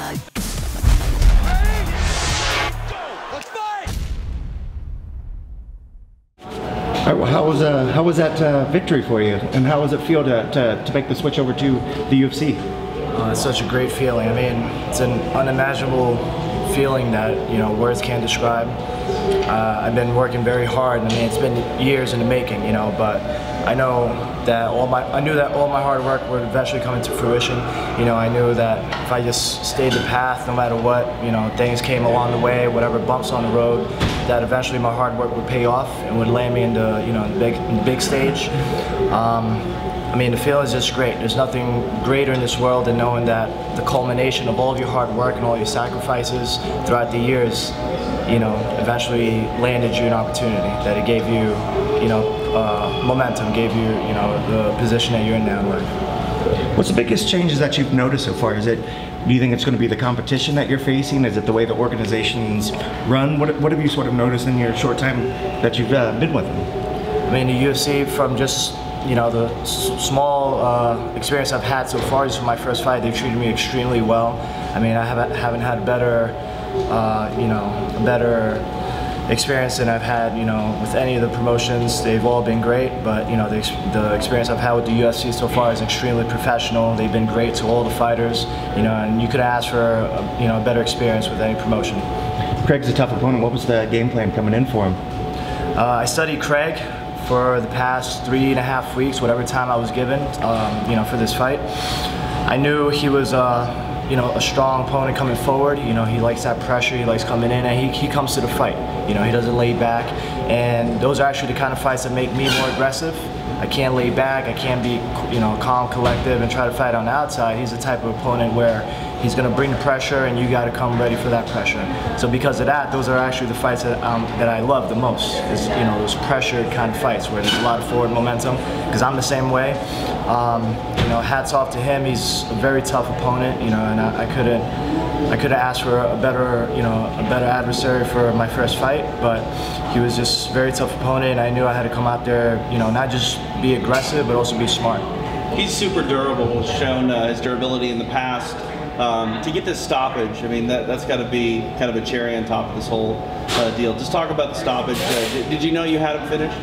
All right, well, how was that victory for you, and how does it feel to make the switch over to the UFC? It's such a great feeling. I mean, it's an unimaginable feeling that words can't describe. I've been working very hard. I mean, it's been years in the making, but I know that I knew that all my hard work would eventually come into fruition. I knew that if I just stayed the path, no matter what, things came along the way, whatever bumps on the road, that eventually my hard work would pay off and would land me into the big stage. I mean, the feeling is just great. There's nothing greater in this world than knowing that the culmination of all of your hard work and all your sacrifices throughout the years, eventually landed you an opportunity, that it gave you, momentum, gave you, the position that you're in now in life. What's the biggest changes that you've noticed so far? Do you think it's going to be the competition that you're facing? Is it the way the organizations run? What have you sort of noticed in your short time that you've been with them? I mean, the UFC, from just the small experience I've had so far, just for my first fight, they've treated me extremely well. I mean, I haven't had a better experience than I've had, with any of the promotions. They've all been great, but the experience I've had with the UFC so far is extremely professional. They've been great to all the fighters, and you could ask for a better experience with any promotion. Craig's a tough opponent. What was the game plan coming in for him? I studied Craig for the past 3.5 weeks, whatever time I was given, for this fight. I knew he was a strong opponent coming forward. He likes that pressure, he likes coming in, and he comes to the fight. He doesn't lay back, and those are actually the kind of fights that make me more aggressive. I can't lay back, I can't be calm, collective, and try to fight on the outside. He's the type of opponent where he's going to bring the pressure, and you got to come ready for that pressure. So because of that, those are actually the fights that I love the most, is those pressured kind of fights where there's a lot of forward momentum, because I'm the same way. Hats off to him. He's a very tough opponent, and I couldn't ask for a better adversary for my first fight, but he was just a very tough opponent, and I knew I had to come out there, not just be aggressive, but also be smart. He's super durable, shown his durability in the past. To get this stoppage, I mean, that's got to be kind of a cherry on top of this whole deal. Just talk about the stoppage. Did you know you had him finished?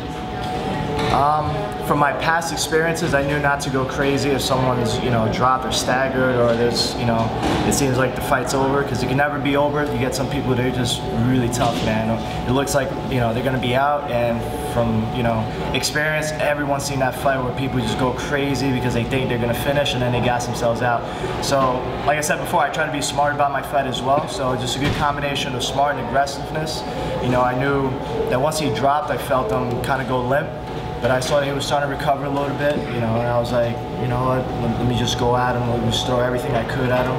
From my past experiences, I knew not to go crazy if someone's, dropped or staggered, or there's, it seems like the fight's over, because it can never be over. You get some people that are just really tough, man. It looks like, they're going to be out, and from, experience, everyone's seen that fight where people just go crazy because they think they're going to finish, and then they gas themselves out. So, like I said before, I try to be smart about my fight as well, so just a good combination of smart and aggressiveness. I knew that once he dropped, I felt him kind of go limp. But I saw that he was starting to recover a little bit, and I was like, you know what, let me just go at him, let me just throw everything I could at him.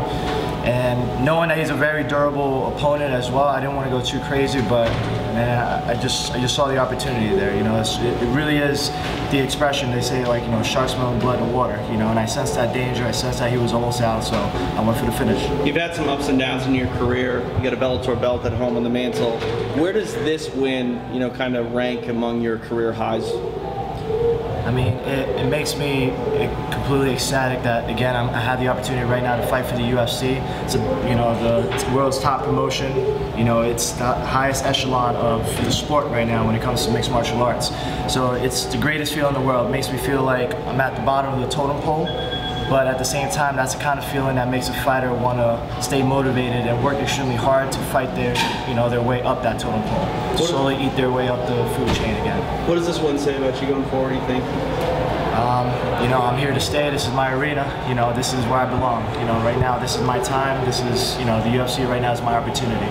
And knowing that he's a very durable opponent as well, I didn't want to go too crazy, but man, I just saw the opportunity there. It really is the expression, they say, like, sharks smell blood in water, and I sensed that danger, I sensed that he was almost out, so I went for the finish. You've had some ups and downs in your career. You got a Bellator belt at home on the mantle. Where does this win, kind of rank among your career highs? I mean, it makes me completely ecstatic that, again, I have the opportunity right now to fight for the UFC. It's the world's top promotion. It's the highest echelon of the sport right now when it comes to mixed martial arts. So it's the greatest feeling in the world. It makes me feel like I'm at the bottom of the totem pole. But at the same time, that's the kind of feeling that makes a fighter want to stay motivated and work extremely hard to fight their way up that totem pole, to slowly eat their way up the food chain again. What does this one say about you going forward, you think? I'm here to stay. This is my arena. This is where I belong. Right now, this is my time. This is, the UFC right now is my opportunity.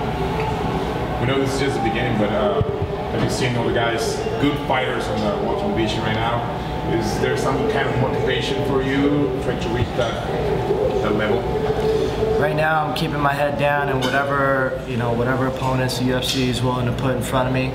We know this is just the beginning, but have you seen all the guys, good fighters on the welterweight division right now? Is there some kind of motivation for you trying to reach that level? Right now, I'm keeping my head down, and whatever opponents the UFC is willing to put in front of me,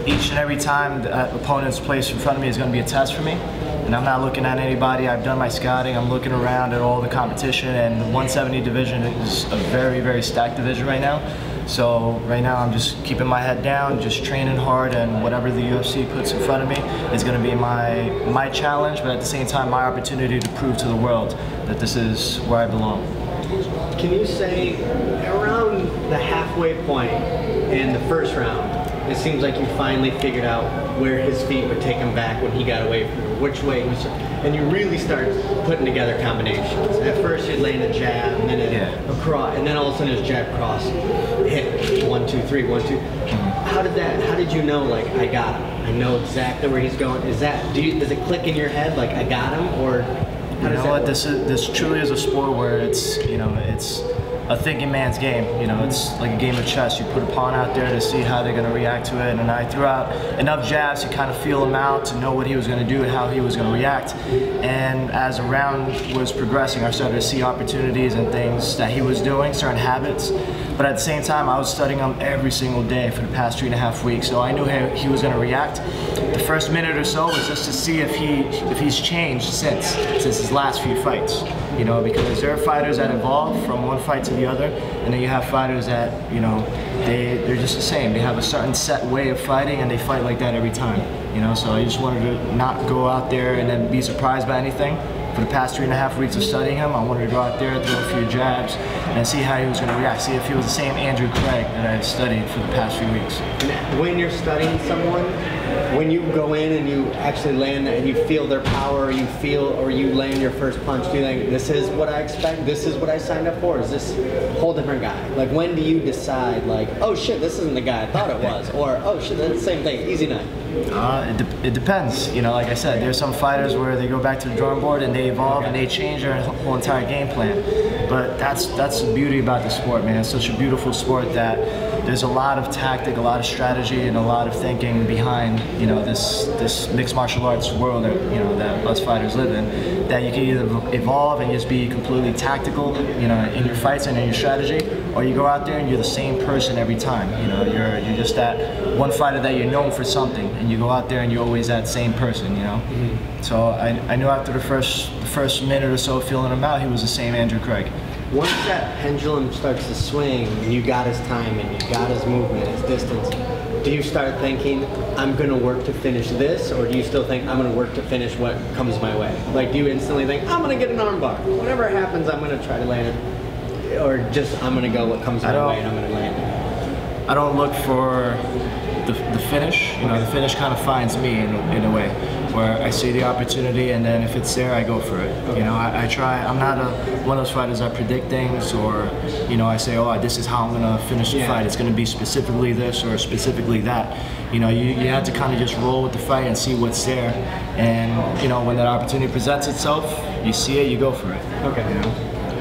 each and every time that opponent's placed in front of me is going to be a test for me. And I'm not looking at anybody. I've done my scouting. I'm looking around at all the competition, and the 170 division is a very, very stacked division right now. So right now I'm just keeping my head down, just training hard, and whatever the UFC puts in front of me is going to be my challenge, but at the same time my opportunity to prove to the world that this is where I belong. Can you say around the halfway point in the first round, it seems like you finally figured out where his feet would take him back when he got away from you, which way he was, and you really start putting together combinations. At first you'd land a jab, and then across, and then all of a sudden his jab cross, hit 1, 2, 3, 1, 2. How did you know, like, I got him? I know exactly where he's going. Is that, does it click in your head, like, I got him, or how does that work? This truly is a sport where it's, it's a thinking man's game. It's like a game of chess. You put a pawn out there to see how they're going to react to it, and I threw out enough jabs to kind of feel him out, to know what he was going to do and how he was going to react. And as the round was progressing, I started to see opportunities and things that he was doing, certain habits. But at the same time, I was studying him every single day for the past 3.5 weeks, so I knew how he was going to react. The first minute or so was just to see if he's changed since his last few fights. Because there are fighters that evolve from one fight to the other, and then you have fighters that, they're just the same. They have a certain set way of fighting, and they fight like that every time. So I just wanted to not go out there and then be surprised by anything. For the past 3.5 weeks of studying him, I wanted to go out there, throw a few jabs, and see how he was going to react. See if he was the same Andrew Craig that I had studied for the past few weeks. And when you're studying someone, when you go in and you actually land and you feel their power, or you land your first punch, do you think, this is what I expect, this is what I signed up for, or is this a whole different guy? Like, when do you decide, like, oh shit, this isn't the guy I thought it was, or oh shit, that's the same thing, easy night? It depends. Like I said, there's some fighters where they go back to the drawing board and they evolve and they change their whole entire game plan. But that's the beauty about the sport, man. It's such a beautiful sport that there's a lot of tactic, a lot of strategy, and a lot of thinking behind this mixed martial arts world that that us fighters live in. That you can either evolve and just be completely tactical, in your fights and in your strategy, or you go out there and you're the same person every time. You're just that one fighter that you're known for something, and you go out there and you're always that same person. So I knew after the first minute or so feeling him out, he was the same Andrew Craig. Once that pendulum starts to swing, and you got his timing, you got his movement, his distance, do you start thinking, I'm going to work to finish this, or do you still think, I'm going to work to finish what comes my way? Like, do you instantly think, I'm going to get an armbar. Whatever happens, I'm going to try to land it. Or just, I'm going to go what comes my way and I'm going to land it? I don't look for the finish. The finish kind of finds me in a way, where I see the opportunity, and then if it's there, I go for it. I try. I'm not one of those fighters that predict things, or I say, oh, this is how I'm gonna finish the fight. It's gonna be specifically this or specifically that. You have to kind of just roll with the fight and see what's there, and when that opportunity presents itself, you see it, you go for it. Okay.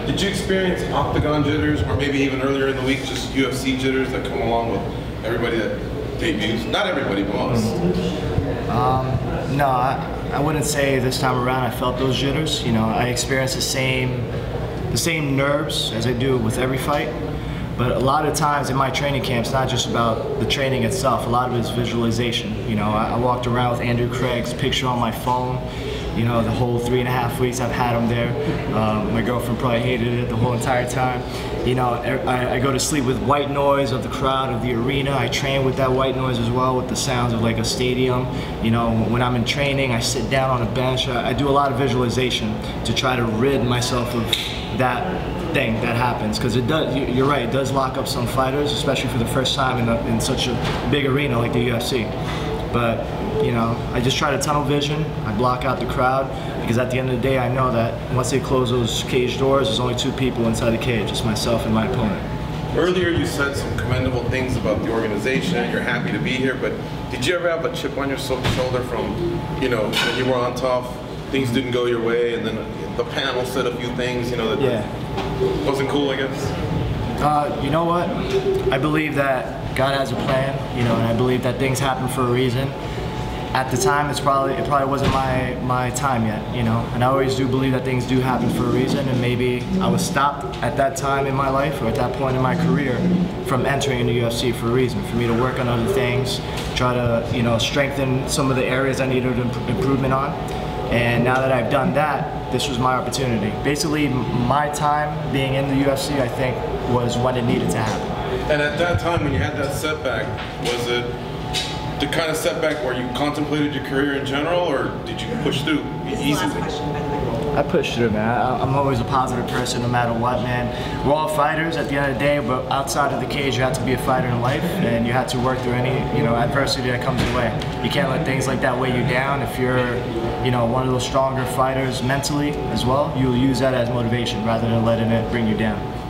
Did you experience octagon jitters, or maybe even earlier in the week, just UFC jitters that come along with everybody that debuts? Not everybody, but most. No, I wouldn't say this time around I felt those jitters. I experienced the same nerves as I do with every fight. But a lot of times in my training camp, it's not just about the training itself. A lot of it is visualization. I walked around with Andrew Craig's picture on my phone. The whole 3.5 weeks I've had him there. My girlfriend probably hated it the whole entire time. I go to sleep with white noise of the crowd, of the arena. I train with that white noise as well, with the sounds of like a stadium. When I'm in training, I sit down on a bench. I do a lot of visualization to try to rid myself of that thing that happens, because it does. You're right. It does lock up some fighters, especially for the first time in such a big arena like the UFC. But I just try to tunnel vision. I block out the crowd, because at the end of the day, I know that once they close those cage doors, there's only 2 people inside the cage. It's myself and my opponent. Earlier you said some commendable things about the organization. You're happy to be here, but did you ever have a chip on your shoulder from, when you were on top, things didn't go your way, and then the panel said a few things, that wasn't cool, I guess? You know what? I believe that God has a plan, and I believe that things happen for a reason. At the time, it probably wasn't my time yet, and I always do believe that things do happen for a reason, and maybe I was stopped at that time in my life, or at that point in my career, from entering the UFC for a reason, for me to work on other things, try to strengthen some of the areas I needed improvement on. And now that I've done that, this was my opportunity. Basically, my time being in the UFC, I think, was when it needed to happen. And at that time, when you had that setback, was it the kind of setback where you contemplated your career in general, or did you push through easily? I pushed through, man. I'm always a positive person no matter what, man. We're all fighters at the end of the day, but outside of the cage, you have to be a fighter in life, and you have to work through any, adversity that comes your way. You can't let things like that weigh you down. If you're, one of those stronger fighters mentally as well, you'll use that as motivation rather than letting it bring you down.